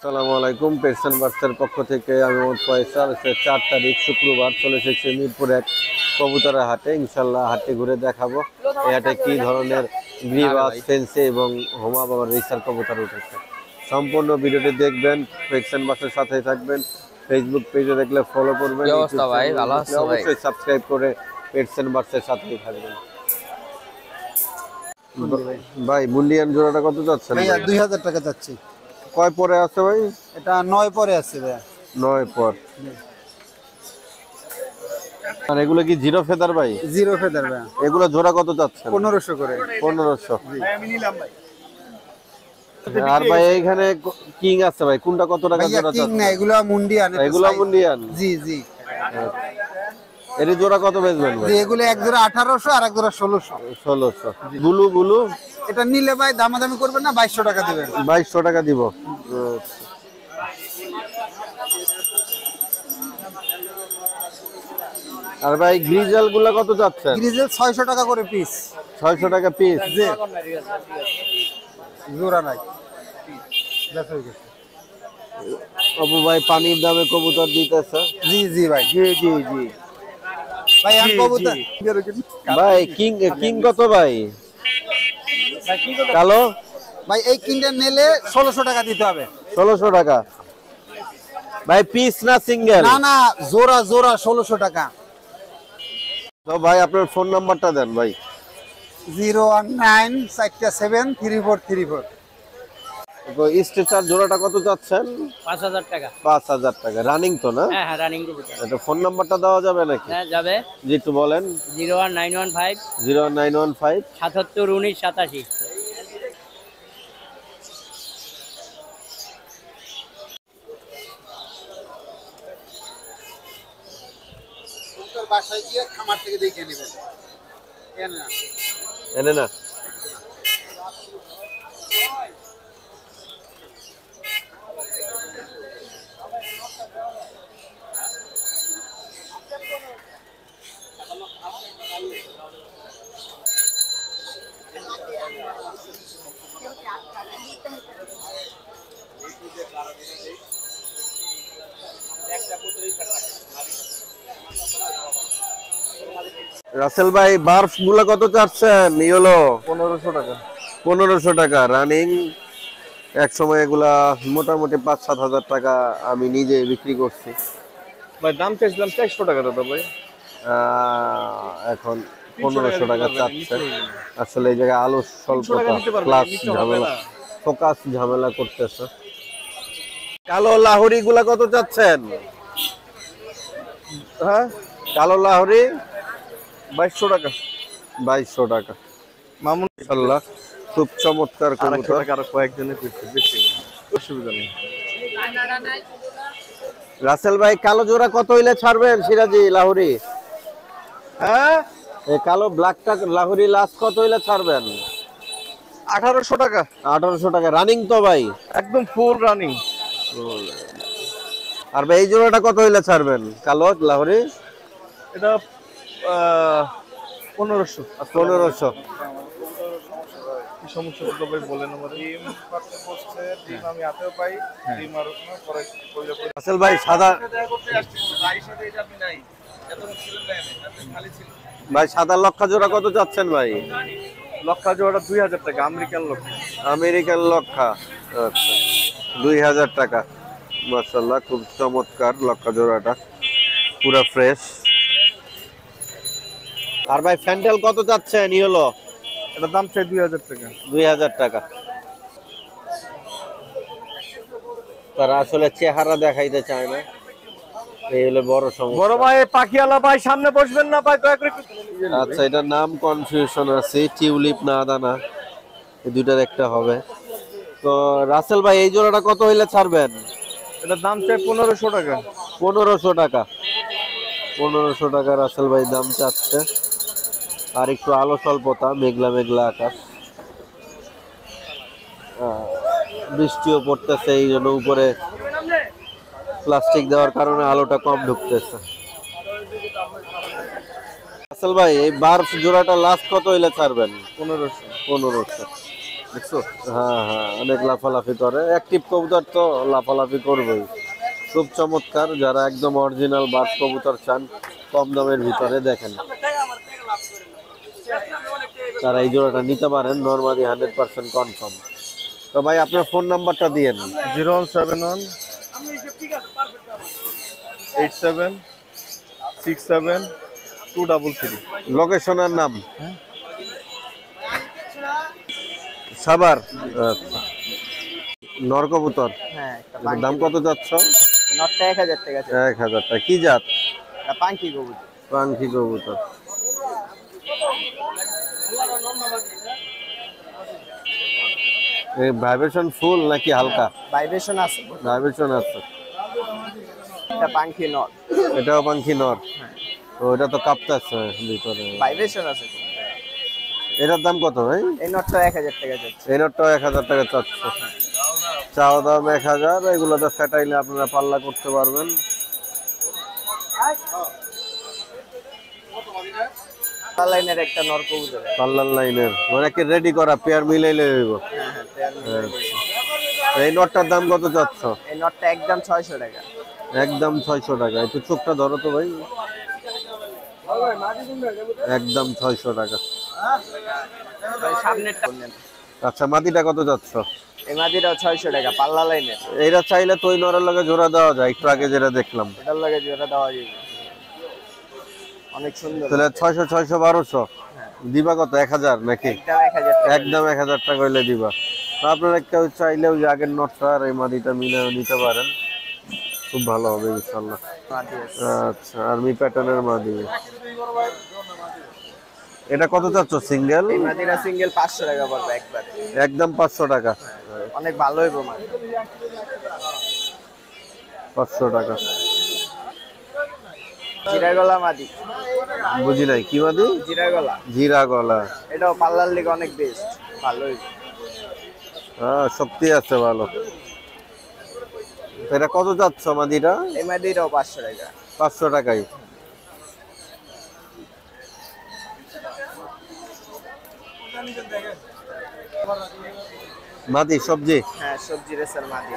আসসালামু আলাইকুম। পেটসন বার্সের পক্ষ থেকে আমি মোহাম্মদ ফয়সাল। 4 তারিখ শুক্রবার চলে এসেছে মিরপুর এক কবুতরের হাটে। ইনশাল্লাহ হাটে ঘুরে দেখাবো এই হাটে কি ধরনের গ্রিবাস, ফেন্সি এবং হোমা বাবার রিসার কবুতর উঠেছে। সম্পূর্ণ ভিডিওটি দেখবেন, পেটসন বার্সের সাথে থাকবেন। ফেসবুক পেজে দেখলে ফলো করবেন, অবশ্যই সাবস্ক্রাইব করে পেটসন বার্সের সাথেই থাকবেন। ভাই মুন্ডিয়ান জোড়াটা কত যাচ্ছে? ভাইয়া 2000 টাকা যাচ্ছে। কয় পরে আছে ভাই? এটা 9 পরে আছে ভাইয়া। 9 পর। আর এগুলো কি জিরো ফেদার ভাই? জিরো ফেদার ভাইয়া। এগুলো জোড়া কত যাচ্ছে? 1500 করে। 1500। ভাই আমি নিলাম ভাই। আর ভাই এইখানে কিং আছে ভাই, কোনটা কত টাকা জোড়া যাচ্ছে? কিং না, এগুলো মুন্ডিয়ান। এগুলো মুন্ডিয়ান? জি জি। এর জোড়া কত বেচবেন ভাই? এগুলো এক জোড়া 1800 আর এক জোড়া 1600। 1600। বুলু বুলু এটা নিলে ভাই দামাদামি করবেন না, 2200 টাকা দিবেন। 2200 টাকা দিব। আর ভাই গ্রিজেল গুলা কত যাচ্ছে? গ্রিজেল 600 টাকা করে পিস। 600 টাকা পিস। জি। জোড়া নাই। দেখো গেছে। অপু ভাই পানির দামে কবুতর দিতেছে। জি জি ভাই। জি জি জি ভাই আমি কবুতর ভাই কিং কত ভাই? কালো ভাই এই কিংটা নিলে 1600 টাকা দিতে হবে। 1600 টাকা ভাই পিস না সিঙ্গেল? না না, জোড়া জোড়া 1600 টাকা। তো ভাই আপনার ফোন নাম্বারটা দেন ভাই। 019473434। তো স্ট্রেচার জোড়াটা কত যাচ্ছেন? 5000 টাকা। 5000 টাকা রানিং তো না? হ্যাঁ হ্যাঁ, রানিং কবুতর। এটা ফোন নাম্বারটা দেওয়া যাবে নাকি? হ্যাঁ যাবে। জি একটু বলেন। 01915 0915 771987। বাসায় গিয়ে খামার থেকে দেখে নেবেন। এনে না রাসেল ভাই বার্ফ গুলা কত চাচ্ছেন? ইয়েলো 1500 টাকা। 1500 টাকা রানিং। এক সময় এগুলা মোটামুটি 5-7 হাজার টাকা আমি নিজে বিক্রি করছি ভাই দাম চাইছিলাম 400 টাকা দাদা ভাই। এখন 1500 টাকা চাচ্ছে। আসলে এই জায়গায় আলো স্বল্পতা প্লাস ঝামেলা, ফোকাস ঝামেলা করতেছে। কালো লাহোরি গুলা কত চাচ্ছেন? হ্যাঁ কালো লাহোরি 2200 টাকা। 2200 টাকা। মামুন ইনশাআল্লাহ খুব চমৎকার কবুতর। আরো কয়েকজনের পিছে বেশি অসুবিধা নেই। রাসেল ভাই কালো জোড়া কত হইলে ছাড়বেন? সিরাজি লাহোরি, হ্যাঁ এই কালো ব্ল্যাকটা লাহোরি লাস্ট কত হইলে ছাড়বেন? 1800 টাকা। 1800 টাকা রানিং তো ভাই? একদম ফুল রানিং। আর ভাই এই জোড়াটা কত হইলে ছাড়বেন কালো লাহোরি? এটা 1500। 1500। কি সমস্যা হলো ভাই বলেন আমাদের। ডিম পাতে বসছে, ডিম আমি হাতেও পাই, ডিম আর কোনো পরে কইলে রাসেল ভাই সাদা ভাই সাদা লক্ষা জোড়া কত চাচ্ছেন ভাই? লক্ষা জোড়া 2000 টাকা। আমেরিকান লক্ষা। আমেরিকান লক্ষা, আচ্ছা 2000 টাকা। মাশাআল্লাহ খুব চমৎকার লক্ষা জোড়াটা, পুরো ফ্রেশ। আর ভাই ফ্যান্ডেল কত চাচ্ছেন? ইয়েলো এটা দাম চাই 2000 টাকা। 2000 টাকা। তারা আসলে চেহারা দেখাইতে চায় না, এই হলো বড় সমস্যা। বড় ভাই পাখিয়ালা ভাই সামনে বসবেন না ভাই, দয়া করে। আচ্ছা এটার নাম কনফিউশন আছে, টিউলিপ না দানা, এই দুইটার একটা হবে। তো রাসেল ভাই এই জোড়াটা কত হইলে ছাড়বেন? এটা দাম চাই 1500 টাকা। 1500 টাকা। 1500 টাকা রাসেল ভাই দাম চাচ্ছে। আর একটু আলো স্বল্পতা, মেঘলা মেঘলা আকাশ, বৃষ্টিও পড়তেছে, এই জন্য উপরে প্লাস্টিক দেওয়ার কারণে আলোটা কম ঢুকতেছে। আসল ভাই এই বার্ফ জোড়াটা লাস্ট কত হইলে ছাড়বেন? 1500। 1500। দেখছো? হ্যাঁ হ্যাঁ, অনেক লাফালাফি করে। অ্যাক্টিভ কবুতর তো লাফালাফি করবেই। খুব চমৎকার। যারা একদম অরিজিনাল বাস কবুতর চান কম দামের ভিতরে, দেখেন তারা এই জোড়াটা নিতে পারেন। Normally 100% confirm. তো ভাই আপনার ফোন নাম্বারটা দিয়েন। 0171 87 67 233। লোকেশনের নাম সাভার। আচ্ছা। নর কবুতর, হ্যাঁ, এটার দাম কত যাচ্ছ? নটটা 1000 টাকা। 1000 টাকা। কি জাত? পাঙ্কি কবুতর। পাঙ্খি কবুতর। ভাইব্রেশন ফুল নাকি হালকা? ভাইব্রেশন আছে। ভাইব্রেশন আছে। এটা পাঙ্কি নট। এটাও পাঙ্খি নর। তো এটা তো কাঁপতেছে ভিতরে। ভাইব্রেশন আছে। এটার দাম কত ভাই? এই নটটা 1000 টাকা যাচ্ছে। এই নটটাও 1000 টাকা চাচ্ছে। চাওয়া দাম 1000। এগুলোতে ফেটাইলে আপনারা পাল্লা করতে পারবেন। লাইনের একটা নর কবুতর। পাল্লার লাইনের মানে কি রেডি করা পেয়ার মিলাইলে হইব। এই নটটার দাম কত চাচ্ছ? এই নটটা একদম 600 টাকা। একদম 600 টাকা। একটু চোখটা ধরো তো ভাই। একদম 600 টাকা। সামনেরটা আচ্ছা, মাটিটা কত যাচ্ছ? এই মাদিটাও 600 টাকা পাল্লা লাইনের। এইটা চাইলে তো ওই নরের লগে জোড়া দেওয়া যায়, একটু আগে যেটা দেখলাম। এটার লাগে জোড়া দেওয়া যাবে। অনেক সুন্দর। তাহলে 600 600 1200 দিবা কত? 1000 নাকি? একদম 1000 টাকা। একদম 1000 টাকা হইলে দিবা। তো আপনারা কেউ চাইলে ওই আগের নটটা আর এই মাটিটা মিলে নিতে পারেন, খুব ভালো হবে ইনশাল্লাহ। মাদি আছে। আচ্ছা, আর্মি প্যাটার্নের মাদি। এটা কত চাচ্ছ সিঙ্গেল? এই মাদিরা সিঙ্গেল 500 টাকা পড়বে একবার। একদম 500 টাকা। অনেক ভালো হইব মাদি। 500 টাকা। জিরা গলা মাদি। বুঝি নাই, কি মাদি? জিরা গলা। জিরা গলা। এটাও পাল্লার লিগে অনেক বেস্ট, ভালো হইব। হ্যাঁ, শক্তি আছে ভালো। এটা কত যাচ্ছ মাদিটা? এই মাদিটাও 500 টাকা। 500 টাকাই। মাদি সবজি। হ্যাঁ, সবজি রেসার মাদি।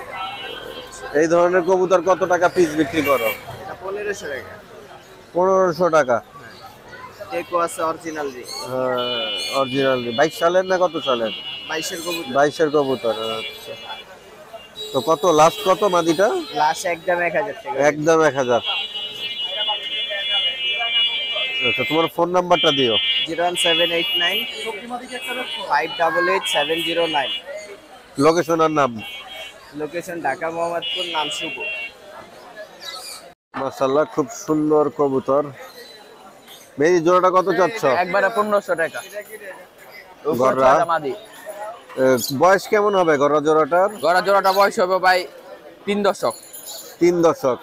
এই ধরনের কবুতর কত টাকা পিস বিক্রি করো? এটা 1500 টাকা। 1500 টাকা। টেকো আছে অরিজিনাল জি। অরিজিনাল 22 সালের না কত সালের? 22 এর কবুতর। 22 এর কবুতর। আচ্ছা, তো কত লাস্ট কত মাদিটা? লাস্ট একদম 1000 টাকা। একদম 1000। আচ্ছা, তোমার ফোন নাম্বারটা দিও। 01789 588 709। লোকেশন আর নাম। লোকেশন ঢাকা মোহাম্মদপুর, নাম শুভ। মাশাআল্লাহ, খুব সুন্দর কবুতর। মেরি জোড়াটা কত চাচ্ছ? একবারে 1500 টাকা। গররা মাদি। বয়স কেমন হবে গররা জোড়াটার? গড়া জোড়াটা বয়স হবে ভাই 3 দশক। 3 দশক।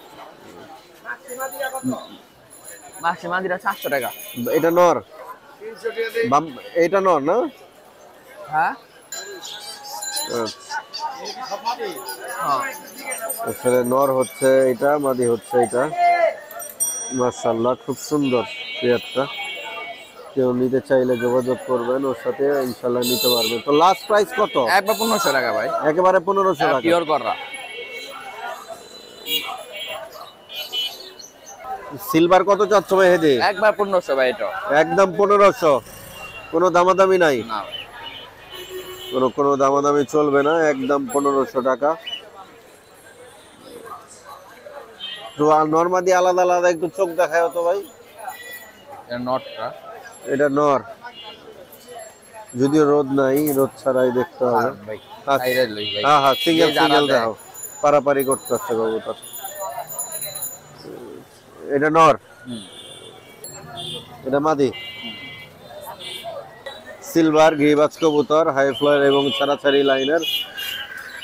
মাসে মাদিরা 700 টাকা। এটা নর? এটা নর না? হ্যাঁ আসলে নর হচ্ছে এটা, মাদি হচ্ছে এটা। মাশাআল্লাহ, খুব সুন্দর পেয়ারটা। কেউ নিতে চাইলে যোগাযোগ করবেন ওর সাথে, ইনশাআল্লাহ নিতে পারবেন। তো লাস্ট প্রাইস কত? একবার 1500 টাকা ভাই। একেবারে 1500 টাকা। পিওর গড়া। সিলভার কত চাচ্ছ ভাই হেদি? একবার 1500 ভাই এটা। একদম 1500। কোনো দামাদামি নাই? না কোনো দামাদামি চলবে না, একদম 1500 টাকা। তো আর নরমাদি আলাদা আলাদা একটু চোখ দেখায় তো ভাই। এটা নটটা। এটা নর, যদিও রোদ নাই, রোদ ছাড়াই দেখতে হবে। ভাই আচ্ছা। সাইডে লই ভাই। হ্যাঁ হ্যাঁ, সিঙ্গেল যে যারা সিঙ্গেল দেয়। দাও। পারাপারি করতেছে কবুতর। এটা নর, এটা মাদি। সিলভার গ্রিবাজ কবুতর, হাই ফ্লায়ার এবং ছাড়াছাড়ি লাইনের।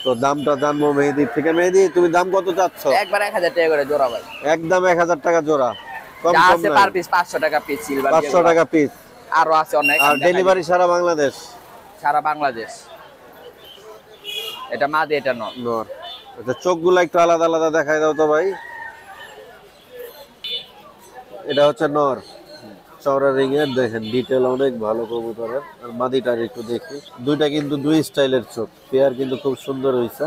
তো দামটা জানবো মেহেদির থেকে। মেহেদি, তুমি দাম কত চাচ্ছ? একবার 1000 টাকা করে জোড়া ভাই। একদম 1000 টাকা জোড়া। কম যা কম আছে নাই। পার পিস 500 টাকা পিস সিলভার। 500 টাকা পিস। আরো আছে অনেক। আর ডেলিভারি সারা বাংলাদেশ? সারা বাংলাদেশ। এটা মাদি, এটা নট। নর। আচ্ছা, চোখগুলো একটু আলাদা আলাদা দেখাই দাও তো ভাই। এটা হচ্ছে নর। চওড়া রিং এর, দেখেন ডিটেল অনেক ভালো কবুতরের। আর মাদিটার একটু দেখি, দুইটা কিন্তু দুই স্টাইলের চোখ, পেয়ার কিন্তু খুব সুন্দর হয়েছে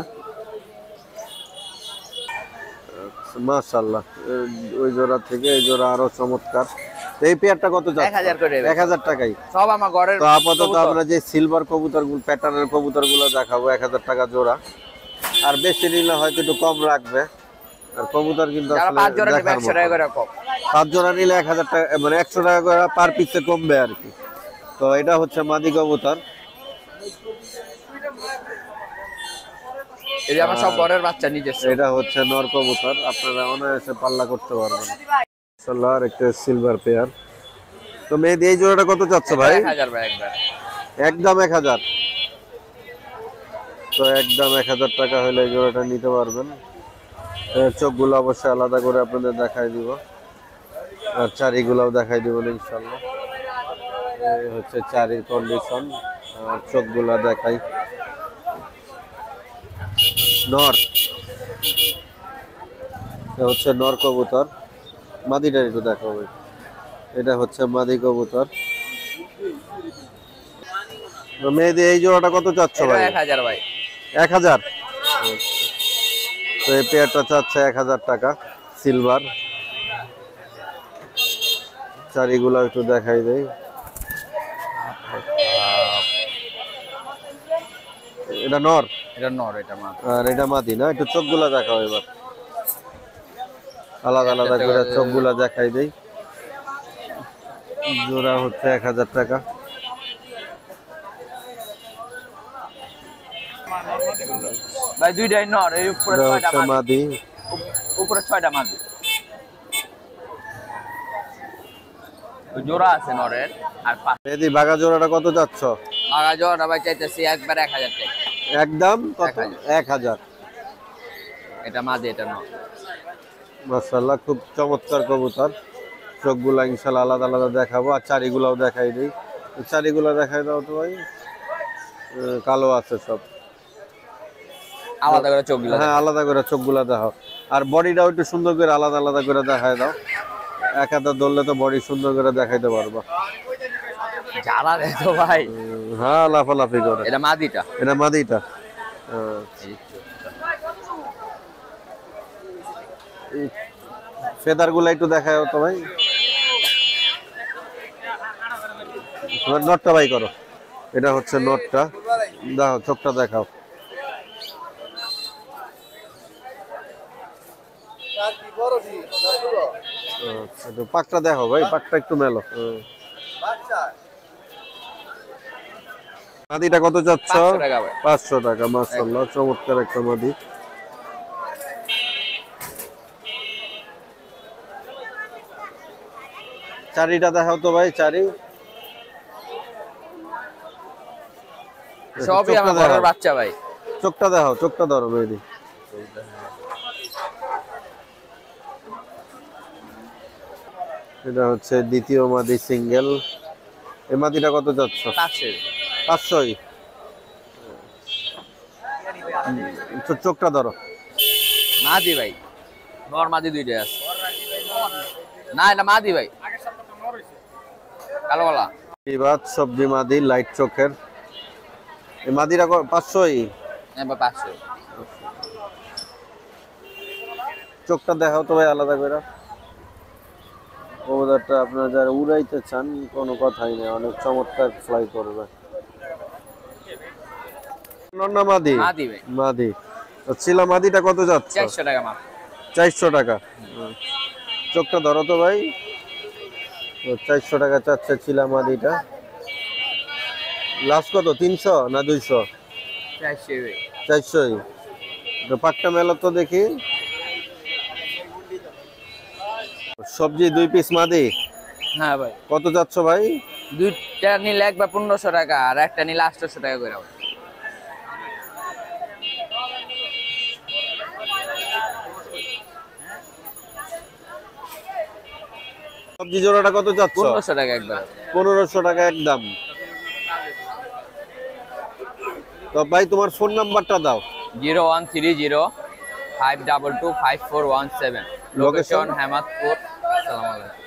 মাশাআল্লাহ। ওই জোড়া থেকে এই জোড়া আরো চমৎকার। তো এই পেয়ারটা কত যাচ্ছে? 1000 করে। 1000 টাকাই। সব আমার ঘরের। তো আপাতত আমরা যে সিলভার কবুতর গুলো, প্যাটার্নের কবুতর গুলো দেখাবো 1000 টাকা জোড়া। আর বেশি নিলে হয়তো একটু কম রাখবে। আর কবুতর কিন্তু যারা আসলে 5 জোড়া নেবে দেখার 100 টাকা মতো। করে কম। 5 জোড়া নিলে 1000 টাকা, মানে 100 টাকা করে পার পিসে কমবে আর কি। তো এটা হচ্ছে মাদি কবুতর। এই যে আমার সব ঘরের বাচ্চা নিজস্ব। এটা হচ্ছে নর কবুতর, আপনারা অনায়াসে পাল্লা করতে পারবেন। মাশাআল্লাহ, আর একটা সিলভার পেয়ার। তো মেয়েদি এই জোড়াটা কত চাচ্ছ ভাই? 1000 ভাই একবার। একদম 1000। তো একদম 1000 টাকা হলে এই জোড়াটা নিতে পারবেন। চোখগুলো অবশ্যই আলাদা করে আপনাদের দেখাই দিব, আর চারিগুলাও দেখাই দিব ইনশাআল্লাহ। এই হচ্ছে চারির কন্ডিশন, আর চোখগুলা দেখাই। নর, এটা হচ্ছে নর কবুতর। মাদিটা একটু দেখাবো, এটা হচ্ছে মাদি কবুতর। মেয়েদের এই জোড়াটা কত চাচ্ছ এটা ভাই? 1000 ভাই। 1000। তো এই পেয়ারটা চাচ্ছে 1000 টাকা, সিলভার। চারিগুলো একটু দেখাই দেই। এটা নর, এটা নর, এটা মা। আর এটা মাদি না? একটু চোখগুলা দেখাও এবার, আলাদা আলাদা করে চোখগুলা দেখাই দেই। জোড়া হচ্ছে 1000 টাকা। ভাই দুইটাই নর, এই উপরে এটা 6টা হচ্ছে মাদি। মাদি। উপরে 6টা মাদি। ওই জোড়া আছে নরের। আর মেহেদি বাঘা জোড়াটা কত যাচ্ছ? আগা জোড়া ভাই চাইতেছি একবার 1000 টাকা। একদম কত? 1000। এটা মাদি, এটা নর। মাশাআল্লাহ, খুব চমৎকার কবুতর। চোখগুলা ইনশাআল্লাহ আলাদা আলাদা দেখাবো, আর চারিগুলাও দেখাই দিই। চারিগুলা দেখাই দাও তো ভাই। কালো আছে সব, আলাদা করে চোখগুলো। হ্যাঁ আলাদা করে চোখগুলা দেখাও। আর বডিটাও একটু সুন্দর করে আলাদা আলাদা করে দেখাই দাও। এক হাতে ধরলে তো বডি সুন্দর করে দেখাইতে পারবো। জ্বালা দেয় তো ভাই। হ্যাঁ, লাফালাফি করে। এটা মাদিটা। এটা মাদিটা। ফেদার গুলা একটু দেখায় তো ভাই। নটটা ভাই করো, এটা হচ্ছে নটটা। দেখো চোখটা দেখাও। একটু পাকটা দেখো ভাই, পাকটা একটু মেলো। মাদিটা কত চাচ্ছ? 500 টাকা ভাই। 500 টাকা। মাশাআল্লাহ, চমৎকার একটা মাদি। চারিটা দেখাও তো ভাই, চারি। সবই আমার ঘরের বাচ্চা ভাই। চোখটা দেখাও, চোখটা ধরো মেহেদি। এটা হচ্ছে দ্বিতীয় মাদি, সিঙ্গেল। এই মাদিটা কত যাচ্ছ? 500। 500। চোখটা ধরো। মাদি ভাই, নর মাদি দুইটাই আছে। না এটা মাদি ভাই, কালো গলা। বিবাদ সবজি মাদি, লাইট চোখের। এই মাদিরা 500। এবার 500। চোখটা দেখাও তো ভাই আলাদা করে। কবুতরটা আপনারা যারা উড়াইতে চান কোনো কথাই নেই, অনেক চমৎকার ফ্লাই করবে। নন্না মাদি? মাদি ভাই। মাদি। তো চিলা মাদিটা কত যাচ্ছে? 400 টাকা মাত্র। 400 টাকা। চোখটা ধরো তো ভাই। 400 টাকা চাচ্ছে চিলা মাদিটা। লাস্ট কত? 300 না 200? 400 ভাই। 400। তো পাকটা মেলো তো দেখি। সবজি 2 পিস মাদি। হ্যাঁ ভাই। কত যাচ্ছ ভাই? দুইটা নিলে একবার 1500 টাকা, আর একটা নিলে 800 টাকা করে। সবজি জোড়াটা কত যাচ্ছ? 1500 টাকা একবার। 1500 টাকা একদম। তো ভাই তোমার ফোন নাম্বারটা দাও। 0130 522 5417। লোকেশন হেমাদপুর। আসসালামু আলাইকুম।